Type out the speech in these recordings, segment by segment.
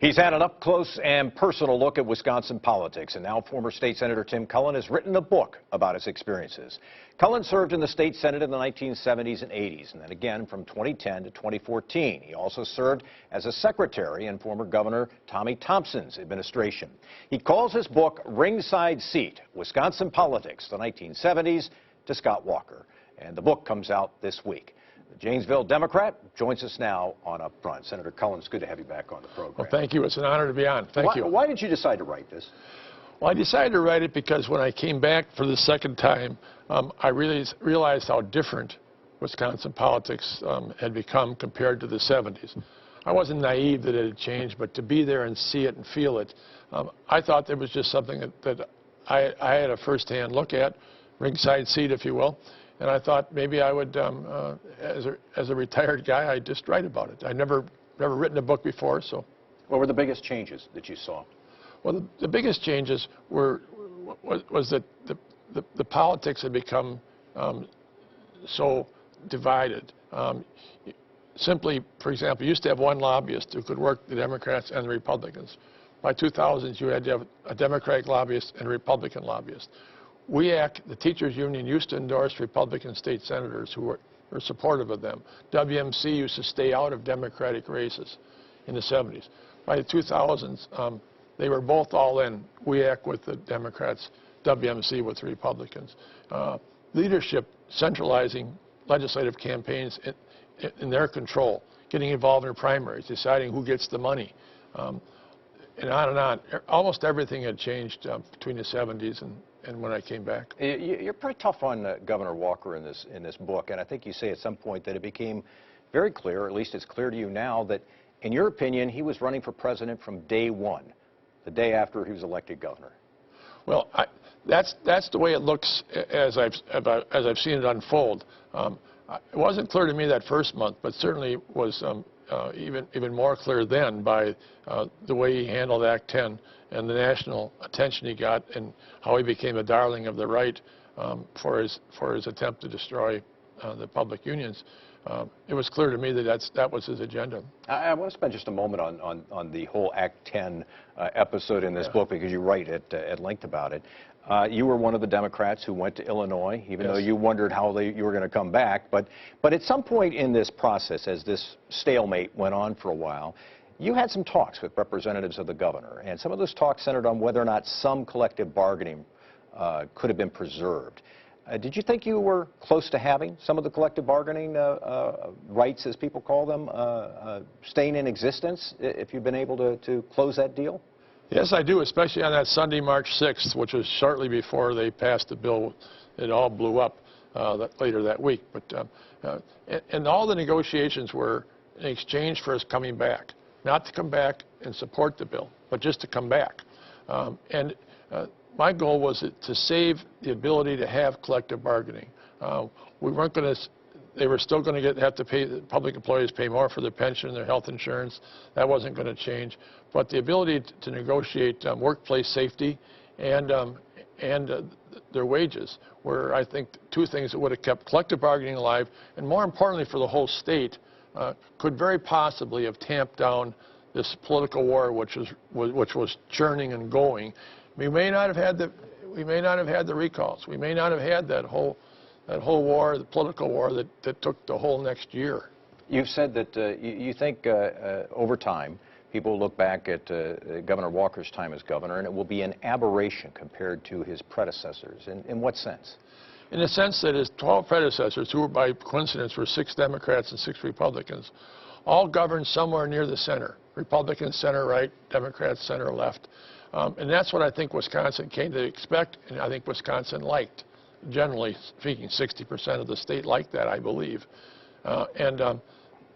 He's had an up-close and personal look at Wisconsin politics, and now former State Senator Tim Cullen has written a book about his experiences. Cullen served in the State Senate in the 1970s and 80s, and then again from 2010 to 2014. He also served as a secretary in former Governor Tommy Thompson's administration. He calls his book Ringside Seat, Wisconsin Politics, the 1970s to Scott Walker, and the book comes out this week. The Janesville Democrat joins us now on Up Front. Senator Cullen, it's good to have you back on the program. Well, thank you. It's an honor to be on. Thank you. Why did you decide to write this? Well, I decided to write it because when I came back for the second time, I realized how different Wisconsin politics had become compared to the 70s. I wasn't naive that it had changed, but to be there and see it and feel it, I thought there was just something that I had a firsthand look at, ringside seat, if you will. And I thought maybe I would, as a retired guy, I'd just write about it. I'd never written a book before, so. What were the biggest changes that you saw? Well, the biggest changes was that the politics had become so divided. Simply, for example, you used to have one lobbyist who could work the Democrats and the Republicans. By 2000, you had to have a Democratic lobbyist and a Republican lobbyist. WEAC, the teachers union, used to endorse Republican state senators who were supportive of them. WMC used to stay out of Democratic races in the 70s. By the 2000s, they were both all in, WEAC with the Democrats, WMC with the Republicans. Leadership centralizing legislative campaigns in their control, getting involved in primaries, deciding who gets the money, and on and on. Almost everything had changed between the 70s and when I came back. You're pretty tough on Governor Walker in this book, and I think you say at some point that it became very clear, or at least it's clear to you now, that in your opinion he was running for president from day one, the day after he was elected governor. Well, that's the way it looks as I've seen it unfold. It wasn't clear to me that first month, but certainly was even more clear then by the way he handled Act 10 and the national attention he got and how he became a darling of the right for his attempt to destroy the public unions. It was clear to me that that was his agenda. I want to spend just a moment on the whole Act 10 episode in this book, because you write at length about it. You were one of the Democrats who went to Illinois, even though you wondered how you were going to come back. But at some point in this process, as this stalemate went on for a while, you had some talks with representatives of the governor, and some of those talks centered on whether or not some collective bargaining could have been preserved. Did you think you were close to having some of the collective bargaining rights, as people call them, staying in existence if you've been able to close that deal? Yes, I do, especially on that Sunday, March 6th, which was shortly before they passed the bill. It all blew up later that week. But and all the negotiations were in exchange for us coming back, not to come back and support the bill, but just to come back. My goal was to save the ability to have collective bargaining. We weren't going to. They were still going to have to pay, public employees pay more for their pension and their health insurance. That wasn't going to change. But the ability to negotiate workplace safety and their wages were, I think, two things that would have kept collective bargaining alive, and more importantly for the whole state, could very possibly have tamped down this political war which was churning and going. We may not have had the recalls. We may not have had that whole war, the political war that took the whole next year. You've said that you think over time people look back at Governor Walker's time as governor, and it will be an aberration compared to his predecessors. In what sense? In the sense that his 12 predecessors, who were by coincidence were 6 Democrats and 6 Republicans, all governed somewhere near the center. Republicans center right, Democrats center left. And that's what I think Wisconsin came to expect, and I think Wisconsin liked. Generally speaking, 60% of the state liked that, I believe.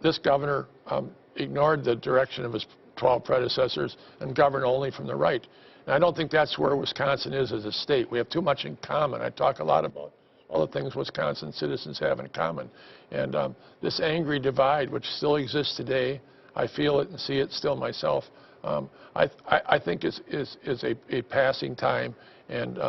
This governor ignored the direction of his 12 predecessors and governed only from the right. And I don't think that's where Wisconsin is as a state. We have too much in common. I talk a lot about all the things Wisconsin citizens have in common. And this angry divide, which still exists today, I feel it and see it still myself, I think is a passing time. And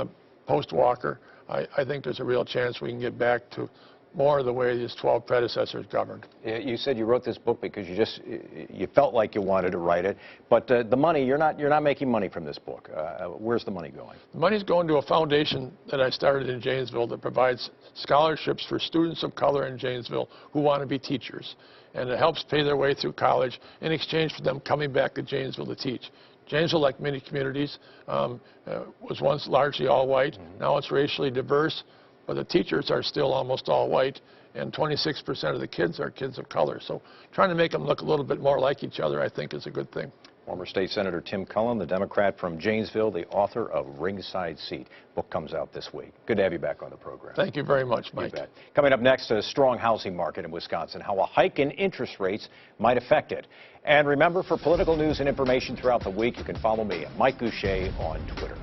post-Walker, I think there's a real chance we can get back to more the way his 12 predecessors governed. You said you wrote this book because you felt like you wanted to write it, but the money, you're not making money from this book. Where's the money going? The money's going to a foundation that I started in Janesville that provides scholarships for students of color in Janesville who want to be teachers. And it helps pay their way through college in exchange for them coming back to Janesville to teach. Janesville, like many communities, was once largely all white. Now it's racially diverse, but the teachers are still almost all white, and 26% of the kids are kids of color. So trying to make them look a little bit more like each other, I think, is a good thing. Former State Senator Tim Cullen, the Democrat from Janesville, the author of Ringside Seat. Book comes out this week. Good to have you back on the program. Thank you very much, Mike. You bet. Coming up next, a strong housing market in Wisconsin, how a hike in interest rates might affect it. And remember, for political news and information throughout the week, you can follow me, Mike Gousha, on Twitter.